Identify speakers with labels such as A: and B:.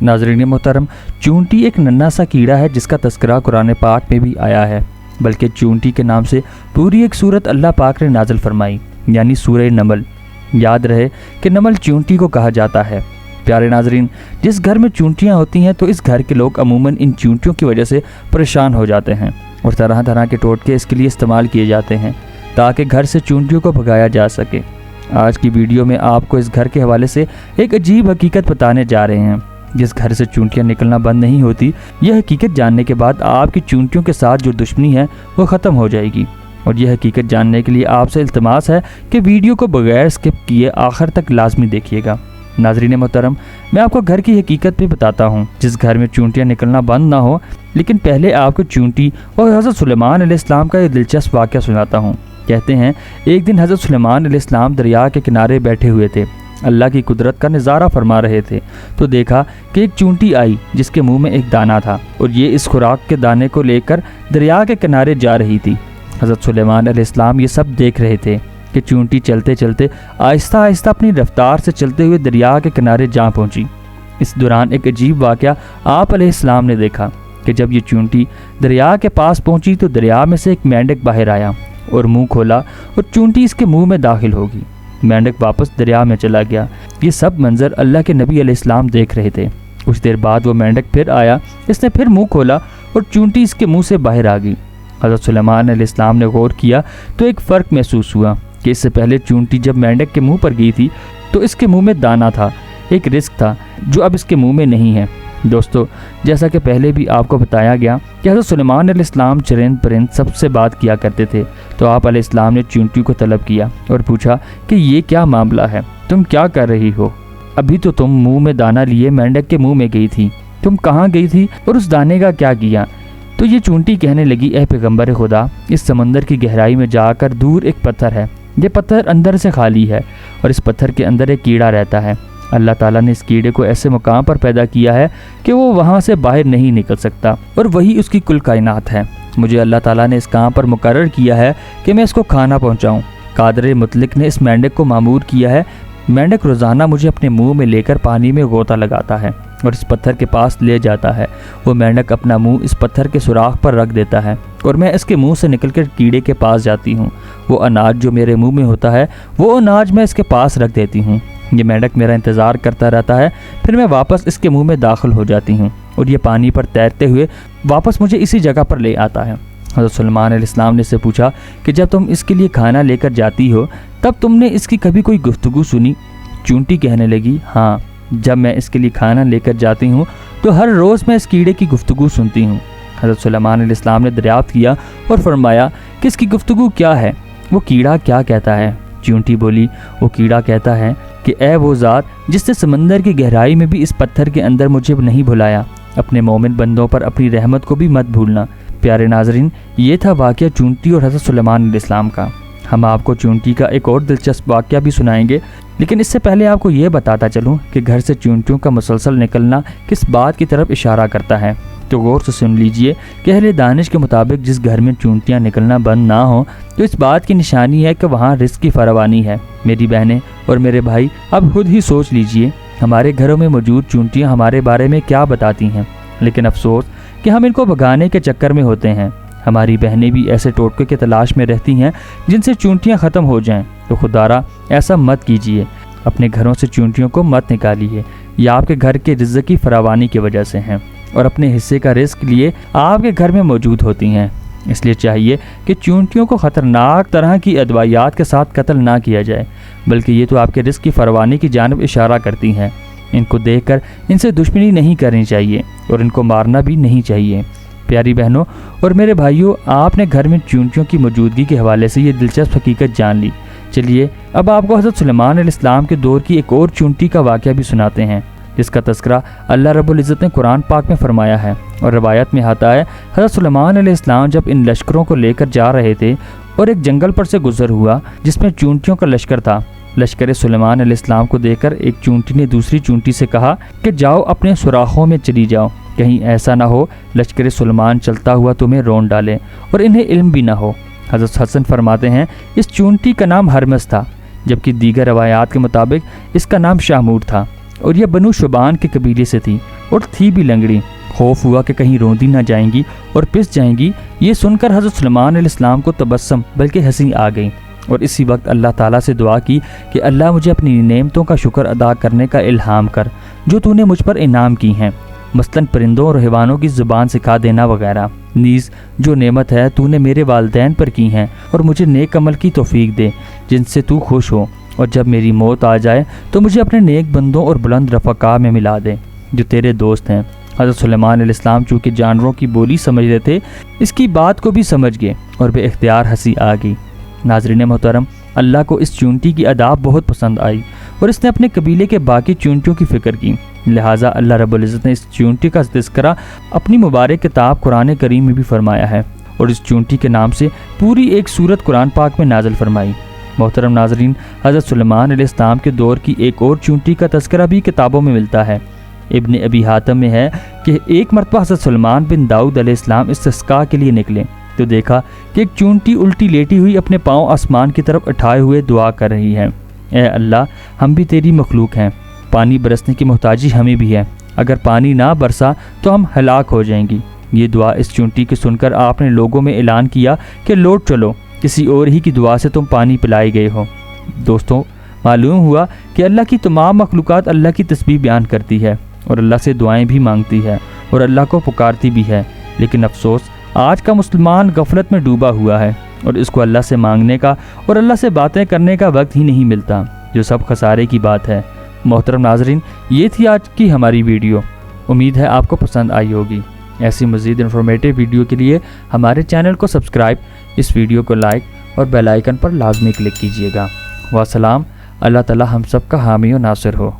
A: ناظرین محترم، چونٹی ایک ننھا سا کیڑا ہے جس کا تذکرہ قرآن پاک میں بھی آیا ہے، بلکہ چونٹی کے نام سے پوری ایک سورت اللہ پاک نے نازل فرمائی، یعنی سورہ نمل۔ یاد رہے کہ نمل چونٹی کو کہا جاتا ہے۔ پیارے ناظرین، جس گھر میں چونٹیاں ہوتی ہیں تو اس گھر کے لوگ عموماً ان چونٹیوں کی وجہ سے پریشان ہو جاتے ہیں، اور طرح طرح کے ٹوٹکے اس کے لیے استعمال کیے جاتے ہیں تاکہ گھر سے چونٹیوں کو بھگایا جا سکے۔ آج کی ویڈیو میں آپ کو اس گھر کے حوالے سے ایک عجیب حقیقت بتانے جا رہے ہیں۔ جس گھر سے چونٹیاں نکلنا بند نہیں ہوتی، یہ حقیقت جاننے کے بعد آپ کی چونٹیوں کے ساتھ جو دشمنی ہے وہ ختم ہو جائے گی۔ اور یہ حقیقت جاننے کے لیے آپ سے التماس ہے کہ ویڈیو کو بغیر سکپ کیے آخر تک لازمی دیکھیے گا۔ ناظرین محترم، میں آپ کو گھر کی حقیقت بھی بتاتا ہوں۔ جس گھر میں چونٹیاں نکلنا بند نہ ہو، لیکن پہلے آپ کو چونٹی اور حضرت سلیمان علیہ السلام کا ایک دلچسپ واقعہ سناتا ہوں۔ کہتے ہیں ایک دن حضرت سلیمان علیہ السلام دریا کے کنارے بیٹھے ہوئے تھے، اللہ کی قدرت کا نظارہ فرما رہے تھے، تو دیکھا کہ ایک چونٹی آئی جس کے منہ میں ایک دانہ تھا، اور یہ اس خوراک کے دانے کو لے کر دریا کے کنارے جا رہی تھی۔ حضرت سلیمان علیہ السلام یہ سب دیکھ رہے تھے کہ چونٹی چلتے چلتے آہستہ آہستہ اپنی رفتار سے چلتے ہوئے دریا کے کنارے جا پہنچی۔ اس دوران ایک عجیب واقعہ آپ علیہ السلام نے دیکھا کہ جب یہ چونٹی دریا کے پاس پہنچی تو دریا میں سے ایک مینڈک باہر آیا اور منہ کھولا، اور چونٹی اس کے منہ میں داخل ہوگی۔ مینڈک واپس دریا میں چلا گیا۔ یہ سب منظر اللہ کے نبی علیہ السلام دیکھ رہے تھے۔ کچھ دیر بعد وہ مینڈک پھر آیا، اس نے پھر منہ کھولا اور چونٹی اس کے منہ سے باہر آ گئی۔ حضرت سلیمان علیہ السلام نے غور کیا تو ایک فرق محسوس ہوا کہ اس سے پہلے چونٹی جب مینڈک کے منہ پر گئی تھی تو اس کے منہ میں دانہ تھا، ایک رزق تھا جو اب اس کے منہ میں نہیں ہے۔ دوستو، جیسا کہ پہلے بھی آپ کو بتایا گیا کہ حضرت سلیمان علیہ السلام چرند پرند سب سے بات کیا کرتے تھے، تو آپ علیہ السلام نے چونٹی کو طلب کیا اور پوچھا کہ یہ کیا معاملہ ہے، تم کیا کر رہی ہو؟ ابھی تو تم منہ میں دانہ لیے مینڈک کے منہ میں گئی تھی، تم کہاں گئی تھی اور اس دانے کا کیا کیا؟ تو یہ چونٹی کہنے لگی، اے پیغمبر خدا، اس سمندر کی گہرائی میں جا کر دور ایک پتھر ہے، یہ پتھر اندر سے خالی ہے، اور اس پتھر کے اندر ایک کیڑا رہتا ہے۔ اللہ تعالیٰ نے اس کیڑے کو ایسے مقام پر پیدا کیا ہے کہ وہ وہاں سے باہر نہیں نکل سکتا، اور وہی اس کی کل کائنات ہے۔ مجھے اللہ تعالیٰ نے اس کام پر مقرر کیا ہے کہ میں اس کو کھانا پہنچاؤں۔ قادر مطلق نے اس مینڈک کو مامور کیا ہے، مینڈک روزانہ مجھے اپنے منہ میں لے کر پانی میں غوطہ لگاتا ہے اور اس پتھر کے پاس لے جاتا ہے۔ وہ مینڈک اپنا منہ اس پتھر کے سوراخ پر رکھ دیتا ہے اور میں اس کے منہ سے نکل کر کیڑے کے پاس جاتی ہوں۔ وہ اناج جو میرے منہ میں ہوتا ہے وہ اناج میں اس کے پاس رکھ دیتی ہوں۔ یہ مینڈک میرا انتظار کرتا رہتا ہے، پھر میں واپس اس کے منہ میں داخل ہو جاتی ہوں اور یہ پانی پر تیرتے ہوئے واپس مجھے اسی جگہ پر لے آتا ہے۔ حضرت سلیمان علیہ السلام نے اس سے پوچھا کہ جب تم اس کے لیے کھانا لے کر جاتی ہو تب تم نے اس کی کبھی کوئی گفتگو سنی؟ چونٹی کہنے لگی، ہاں، جب میں اس کے لیے کھانا لے کر جاتی ہوں تو ہر روز میں اس کیڑے کی گفتگو سنتی ہوں۔ حضرت سلیمان علیہ السلام نے دریافت کیا اور فرمایا کہ اس کی گفتگو کیا ہے؟ وہ کیڑا کیا کہتا ہے؟ چونٹی بولی، وہ کیڑا کہتا ہے کہ اے وہ ذات جس نے سمندر کی گہرائی میں بھی اس پتھر کے اندر مجھے نہیں بھلایا، اپنے مومن بندوں پر اپنی رحمت کو بھی مت بھولنا۔ پیارے ناظرین، یہ تھا واقعہ چونٹی اور حضرت سلیمان علیہ السلام کا۔ ہم آپ کو چونٹی کا ایک اور دلچسپ واقعہ بھی سنائیں گے، لیکن اس سے پہلے آپ کو یہ بتاتا چلوں کہ گھر سے چونٹیوں کا مسلسل نکلنا کس بات کی طرف اشارہ کرتا ہے۔ تو غور سے سن لیجئے کہ اہل دانش کے مطابق جس گھر میں چونٹیاں نکلنا بند نہ ہوں تو اس بات کی نشانی ہے کہ وہاں رزق کی فراوانی ہے۔ میری بہنیں اور میرے بھائی، اب خود ہی سوچ لیجئے ہمارے گھروں میں موجود چونٹیاں ہمارے بارے میں کیا بتاتی ہیں، لیکن افسوس کہ ہم ان کو بھگانے کے چکر میں ہوتے ہیں۔ ہماری بہنیں بھی ایسے ٹوٹکے کی تلاش میں رہتی ہیں جن سے چونٹیاں ختم ہو جائیں، تو خدارا ایسا مت کیجیے، اپنے گھروں سے چونٹیوں کو مت نکالیے، یہ آپ کے گھر کے رزق کی فراوانی کی وجہ سے ہیں اور اپنے حصے کا رزق لیے آپ کے گھر میں موجود ہوتی ہیں۔ اس لیے چاہیے کہ چونٹیوں کو خطرناک طرح کی ادویات کے ساتھ قتل نہ کیا جائے، بلکہ یہ تو آپ کے رزق کی فراوانی کی جانب اشارہ کرتی ہیں۔ ان کو دیکھ کر ان سے دشمنی نہیں کرنی چاہیے اور ان کو مارنا بھی نہیں چاہیے۔ پیاری بہنوں اور میرے بھائیوں، آپ نے گھر میں چونٹیوں کی موجودگی کے حوالے سے یہ دلچسپ حقیقت جان لی۔ چلیے اب آپ کو حضرت سلیمان علیہ السلام کے دور کی ایک اور چونٹی کا واقعہ بھی سناتے ہیں، جس کا تذکرہ اللہ رب العزت نے قرآن پاک میں فرمایا ہے، اور روایت میں آتا ہے حضرت سلیمان علیہ السلام جب ان لشکروں کو لے کر جا رہے تھے اور ایک جنگل پر سے گزر ہوا جس میں چونٹیوں کا لشکر تھا۔ لشکر سلیمان علیہ السلام کو دیکھ کر ایک چونٹی نے دوسری چونٹی سے کہا کہ جاؤ اپنے سوراخوں میں چلی جاؤ، کہیں ایسا نہ ہو لشکر سلیمان چلتا ہوا تمہیں رون ڈالے اور انہیں علم بھی نہ ہو۔ حضرت حسن فرماتے ہیں اس چونٹی کا نام ہرمس تھا، جبکہ دیگر روایات کے مطابق اس کا نام شاہمور تھا، اور یہ بنو شبان کے قبیلے سے تھی۔ اور تھی بھی لنگڑی۔ خوف ہوا کہ کہیں روندی نہ جائیں گی اور پس جائیں گی۔ یہ سن کر حضرت سلیمان علیہ السلام کو تبسم بلکہ ہنسی آ گئی، اور اسی وقت اللہ تعالیٰ سے دعا کی کہ اللہ مجھے اپنی نعمتوں کا شکر ادا کرنے کا الہام کر جو تو نے مجھ پر انعام کی ہیں، مثلاً پرندوں اور حیوانوں کی زبان سکھا دینا وغیرہ، نیز جو نعمت ہے تو نے میرے والدین پر کی ہیں، اور مجھے نیک عمل کی توفیق دے جن سے تو خوش ہو، اور جب میری موت آ جائے تو مجھے اپنے نیک بندوں اور بلند رفقا میں ملا دے جو تیرے دوست ہیں۔ حضرت سلیمان علیہ السلام چونکہ جانوروں کی بولی سمجھ رہے تھے، اس کی بات کو بھی سمجھ گئے اور بے اختیار ہنسی آ گئی۔ ناظرین محترم، اللہ کو اس چونٹی کی اداب بہت پسند آئی اور اس نے اپنے قبیلے کے باقی چونٹیوں کی فکر کی، لہٰذا اللہ رب العزت نے اس چونٹی کا تذکرہ اپنی مبارک کتاب قرآن کریم میں بھی فرمایا ہے، اور اس چونٹی کے نام سے پوری ایک سورت قرآن پاک میں نازل فرمائی۔ محترم ناظرین، حضرت سلیمان علیہ السلام کے دور کی ایک اور چونٹی کا تذکرہ بھی کتابوں میں ملتا ہے۔ ابن ابی حاتم میں ہے کہ ایک مرتبہ حضرت سلیمان بن داؤد علیہ السلام استسقاء کے لیے نکلے تو دیکھا کہ ایک چونٹی الٹی لیٹی ہوئی اپنے پاؤں آسمان کی طرف اٹھائے ہوئے دعا کر رہی ہے، اے اللہ، ہم بھی تیری مخلوق ہیں، پانی برسنے کی محتاجی ہمیں بھی ہے، اگر پانی نہ برسا تو ہم ہلاک ہو جائیں گی۔ یہ دعا اس چونٹی کی سن کر آپ نے لوگوں میں اعلان کیا کہ لوٹ چلو، کسی اور ہی کی دعا سے تم پانی پلائے گئے ہو۔ دوستوں، معلوم ہوا کہ اللہ کی تمام مخلوقات اللہ کی تسبیح بیان کرتی ہے اور اللہ سے دعائیں بھی مانگتی ہے اور اللہ کو پکارتی بھی ہے، لیکن افسوس آج کا مسلمان غفلت میں ڈوبا ہوا ہے اور اس کو اللہ سے مانگنے کا اور اللہ سے باتیں کرنے کا وقت ہی نہیں ملتا، جو سب خسارے کی بات ہے۔ محترم ناظرین، یہ تھی آج کی ہماری ویڈیو، امید ہے آپ کو پسند آئی ہوگی۔ ایسی مزید انفارمیٹیو ویڈیو کے لیے ہمارے چینل کو سبسکرائب، اس ویڈیو کو لائک اور بیل آئیکن پر لازمی کلک کیجیے گا۔ والسلام، اللہ تعالی ہم سب کا حامی و ناصر ہو۔